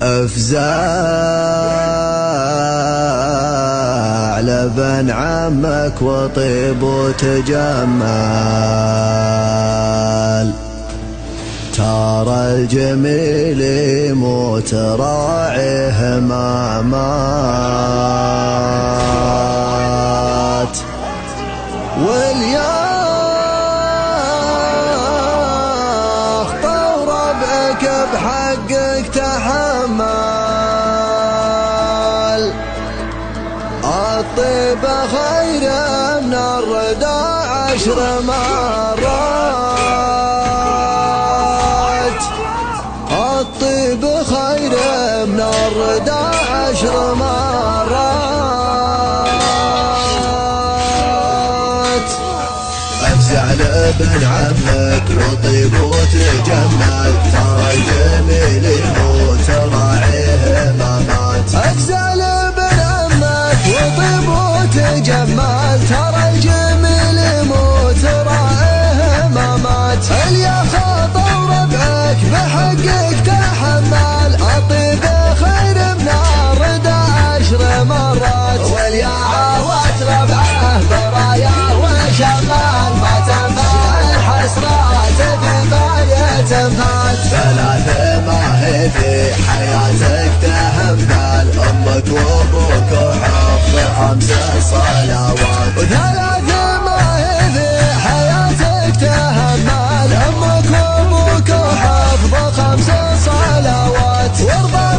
افزع لبن عمك وطيب وتجمل، ترى الجميل يموت راعيه ما مات. والياخ طور ربعك بحقك تحمل، الطيبة خير من الرداء 10 مرات، الطيب خير من الرداء 10 مرات. افزع لابن عمك وطيب وتجمل، ترى الجميل يموت راعيه ما مات. افزع لابن عمك وطيب وتجمل، ترى الجميل يموت راعيه ما مات. اليا خاطر ربعك بحقك تحمل، الطيب خير من الرداء 10 مرات. واليا عوت ربعه برايا وشغال، ما تنفع الحسرات في باية فات. 3 ما هي في حياتك تهمل، امك وابوك وحفظ 5 صلوات. و3 ما هي في حياتك تهمل، امك وابوك وحفظ 5 صلوات. وارضى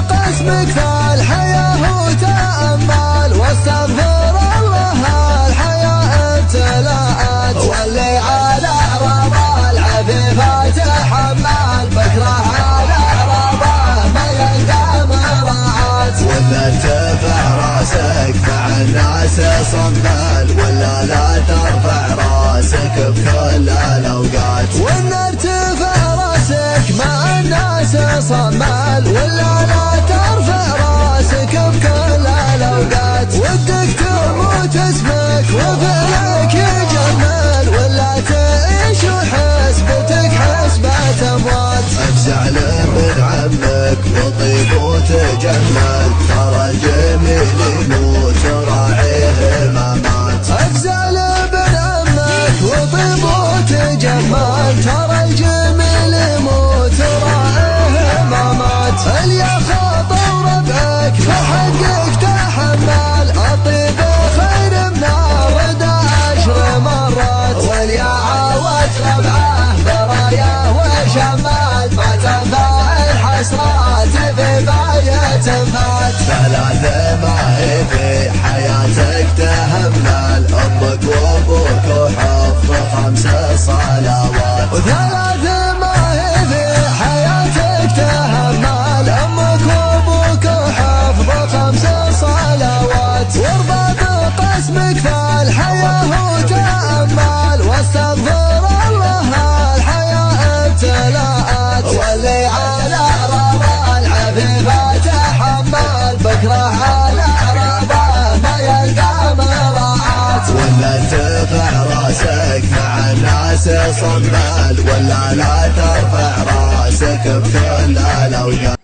بقسمك فالحياة وتأمل، واستغفر الله الحياة ابتلاءات. واللي على رضا العفيفة تحمل، بكره على رضا ما يلقى مراعات. ولا ارتفع راسك مع الناس صمل، ولا لا ترفع راسك بكل الاوقات. ولا ارتفع راسك مع الناس صمل، ولا لا ترفع راسك بكل الاوقات. ودك تموت اسمك وفعلك يجمل، ولا تعيش وحسبتك حسبة اموات. افزع لابن عمك وطيب وتجمل، ترى الجميل يموت راعيه ما مات. افزع لابن عمك وطيب وتجمل، ترى الجميل يموت راعيه ما مات. اليا خاطر ربعك بحقك تحمل، الطيب خير من الرداء 10 مرات. واليا عوت ربعه برايا وشمال، ما تنفع الحسرات في باية فات. 3 ما هي في حياتك تهمل، امك وابوك وحفظ 5 صلوات. و3 ما هي في حياتك تهمل، امك وابوك وحفظ 5 صلوات. وارضى بقسمك فالحياة وتأمل، واستغفر الله الحياة ابتلاءات. واللي على رضا العفيفة تحمل، بكره على رضا ما يلقى مراعات. ولا ارتفع راسك مع الناس صمل، ولا لا ترفع راسك بكل الاوقات.